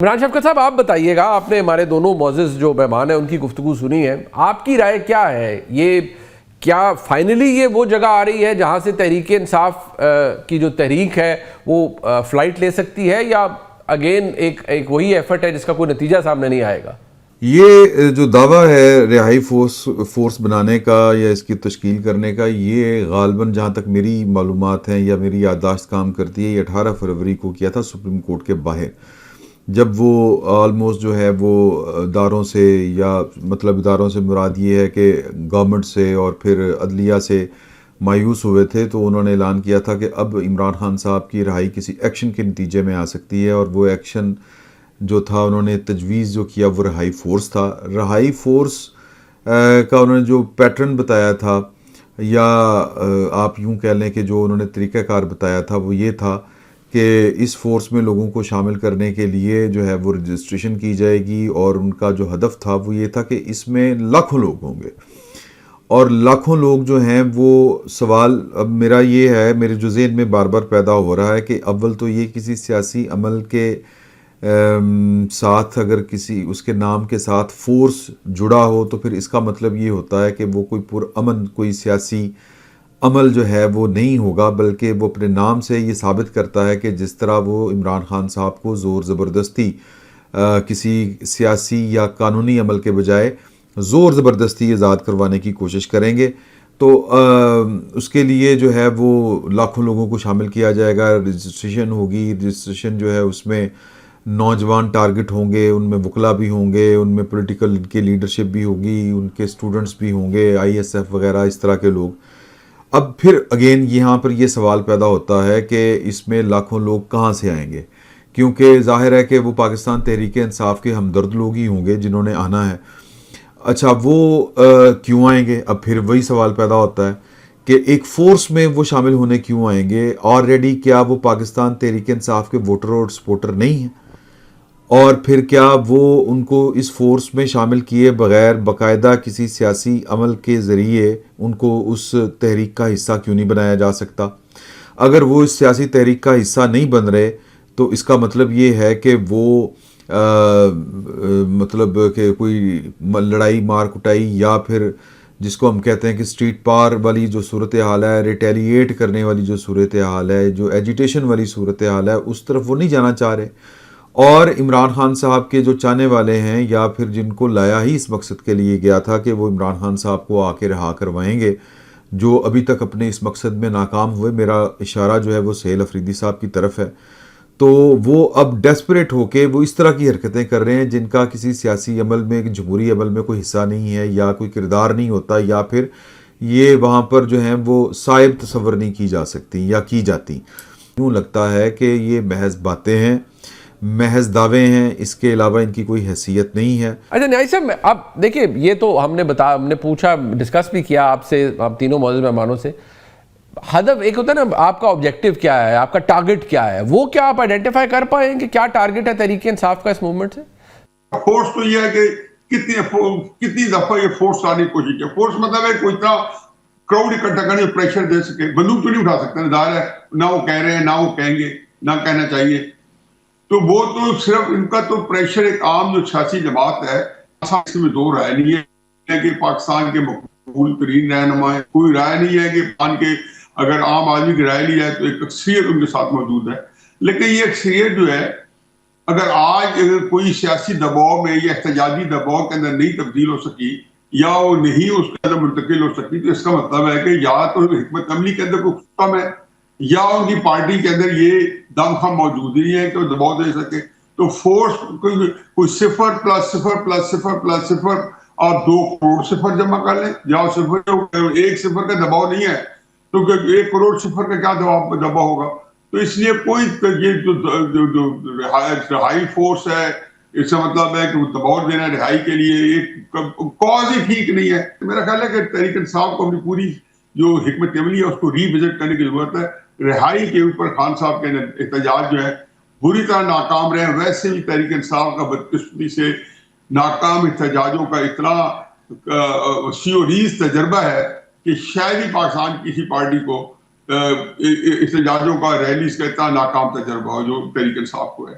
عمران شفقت صاحب آپ بتائیے گا، آپ نے ہمارے دونوں معزز جو مہمان ہیں ان کی گفتگو سنی ہے، آپ کی رائے کیا ہے؟ یہ کیا فائنلی یہ وہ جگہ آ رہی ہے جہاں سے تحریک انصاف کی جو تحریک ہے وہ فلائٹ لے سکتی ہے، یا اگین ایک وہی ایفرٹ ہے جس کا کوئی نتیجہ سامنے نہیں آئے گا؟ یہ جو دعویٰ ہے رہائی فورس بنانے کا یا اس کی تشکیل کرنے کا، یہ غالباً جہاں تک میری معلومات ہیں یا میری یادداشت کام کرتی ہے، یہ 18 فروری کو کیا تھا سپریم کورٹ کے باہر، جب وہ آلموسٹ جو ہے وہ اداروں سے، یا مطلب اداروں سے مراد یہ ہے کہ گورنمنٹ سے اور پھر عدلیہ سے مایوس ہوئے تھے، تو انہوں نے اعلان کیا تھا کہ اب عمران خان صاحب کی رہائی کسی ایکشن کے نتیجے میں آ سکتی ہے، اور وہ ایکشن جو تھا انہوں نے تجویز جو کیا وہ رہائی فورس تھا۔ رہائی فورس کا انہوں نے جو پیٹرن بتایا تھا، یا آپ یوں کہہ لیں کہ جو انہوں نے طریقہ کار بتایا تھا، وہ یہ تھا کہ اس فورس میں لوگوں کو شامل کرنے کے لیے جو ہے وہ رجسٹریشن کی جائے گی، اور ان کا جو ہدف تھا وہ یہ تھا کہ اس میں لاکھوں لوگ ہوں گے، اور لاکھوں لوگ جو ہیں وہ سوال اب میرا یہ ہے، میرے جو ذہن میں بار بار پیدا ہو رہا ہے کہ اول تو یہ کسی سیاسی عمل کے ساتھ اگر کسی اس کے نام کے ساتھ فورس جڑا ہو تو پھر اس کا مطلب یہ ہوتا ہے کہ وہ کوئی پرامن کوئی سیاسی عمل جو ہے وہ نہیں ہوگا، بلکہ وہ اپنے نام سے یہ ثابت کرتا ہے کہ جس طرح وہ عمران خان صاحب کو زور زبردستی کسی سیاسی یا قانونی عمل کے بجائے زور زبردستی آزاد کروانے کی کوشش کریں گے، تو اس کے لیے جو ہے وہ لاکھوں لوگوں کو شامل کیا جائے گا، رجسٹریشن ہوگی، رجسٹریشن جو ہے اس میں نوجوان ٹارگٹ ہوں گے، ان میں وکلا بھی ہوں گے، ان میں پولیٹیکل کی لیڈرشپ بھی ہوگی، ان کے اسٹوڈنٹس بھی ہوں گے، آئی ایس ایف وغیرہ اس طرح کے لوگ۔ اب پھر اگین یہاں پر یہ سوال پیدا ہوتا ہے کہ اس میں لاکھوں لوگ کہاں سے آئیں گے، کیونکہ ظاہر ہے کہ وہ پاکستان تحریک انصاف کے ہمدرد لوگ ہی ہوں گے جنہوں نے آنا ہے۔ اچھا وہ کیوں آئیں گے؟ اب پھر وہی سوال پیدا ہوتا ہے کہ ایک فورس میں وہ شامل ہونے کیوں آئیں گے؟ آلریڈی کیا وہ پاکستان تحریک انصاف کے ووٹر اور سپورٹر نہیں ہیں؟ اور پھر کیا وہ ان کو اس فورس میں شامل کیے بغیر باقاعدہ کسی سیاسی عمل کے ذریعے ان کو اس تحریک کا حصہ کیوں نہیں بنایا جا سکتا؟ اگر وہ اس سیاسی تحریک کا حصہ نہیں بن رہے تو اس کا مطلب یہ ہے کہ وہ مطلب کہ کوئی لڑائی مار کٹائی، یا پھر جس کو ہم کہتے ہیں کہ اسٹریٹ پار والی جو صورتحال ہے، ریٹیلیٹ کرنے والی جو صورتحال ہے، جو ایجیٹیشن والی صورتحال ہے، اس طرف وہ نہیں جانا چاہ رہے۔ اور عمران خان صاحب کے جو چاہنے والے ہیں، یا پھر جن کو لایا ہی اس مقصد کے لیے گیا تھا کہ وہ عمران خان صاحب کو آ کے رہا کروائیں گے، جو ابھی تک اپنے اس مقصد میں ناکام ہوئے، میرا اشارہ جو ہے وہ سہیل افریدی صاحب کی طرف ہے، تو وہ اب ڈیسپریٹ ہو کے وہ اس طرح کی حرکتیں کر رہے ہیں جن کا کسی سیاسی عمل میں، جمہوری عمل میں کوئی حصہ نہیں ہے، یا کوئی کردار نہیں ہوتا، یا پھر یہ وہاں پر جو ہیں وہ صائب تصور نہیں کی جا سکتی یا کی جاتی۔ یوں لگتا ہے کہ یہ محض باتیں ہیں، محض دعوے ہیں، اس کے علاوہ ان کی کوئی حیثیت نہیں ہے۔ اچھا نیاز صاحب، اب دیکھیے یہ تو ہم نے پوچھا، ڈسکس بھی کیا آپ سے، آپ تینوں معزز مہمانوں سے، ہدف ایک ہوتا ہے نا، آپ کا آبجیکٹیو کیا ہے، آپ کا ٹارگٹ کیا ہے، وہ کیا آپ آئیڈینٹیفائی کر پائیں کہ کیا ٹارگٹ ہے تحریک انصاف کا اس موومنٹ سے؟ فورس تو یہ ہے کہ کتنی دفعہ یہ فورس لانے کی کوشش کی۔ فورس مطلب ہے کوئی اتنا کراؤڈ اکٹھا کرنے پریشر دے سکے، بندوق تو نہیں اٹھا سکتے، ظاہر ہے نہ وہ کہہ رہے ہیں، نہ وہ کہیں گے، نہ کہنا چاہیے، تو وہ تو صرف ان کا تو پریشر ایک عام جو سیاسی جماعت ہے، اس میں دو رائے نہیں ہے کہ پاکستان کے مقبول ترین رہنما ہے، کوئی رائے نہیں ہے کہ پاکستان کے اگر عام آدمی کی رائے لی جائے تو ایک اکثریت ان کے ساتھ موجود ہے، لیکن یہ اکثریت جو ہے اگر آج کوئی سیاسی دباؤ میں یا احتجاجی دباؤ کے اندر نہیں تبدیل ہو سکی، یا وہ نہیں اس کے اندر منتقل ہو سکی، تو اس کا مطلب ہے کہ یا تو حکمت عملی کے اندر کوئی کم ہے، یا ان کی پارٹی کے اندر یہ دم خم موجود نہیں ہے کہ وہ دباؤ دے سکے۔ تو فورس کوئی 0 + 0 + 0 + 0 آپ 2 کروڑ صفر جمع کر لیں، یا 1 صفر کا دباؤ نہیں ہے تو 1 کروڑ صفر کا کیا دباؤ ہوگا؟ تو اس لیے کوئی یہ جو رہائی فورس ہے، اس کا مطلب ہے کہ وہ دباؤ دینا رہائی کے لیے ایک کاز ہی ٹھیک نہیں ہے۔ میرا خیال ہے کہ تحریک انصاف کو اپنی پوری جو حکمت عملی ہے اس کو ری وزٹ کرنے کی ضرورت ہے۔ رہائی کے اوپر خان صاحب کے احتجاج جو ہے بری طرح ناکام رہے، ویسے بھی تحریک انصاف کا بدقسمتی سے ناکام احتجاجوں کا اتنا وسیع و ریز تجربہ ہے کہ شاید ہی پاکستان کی کسی پارٹی کو احتجاجوں کا، ریلیز کا اتنا ناکام تجربہ ہو جو تحریک انصاف کو ہے۔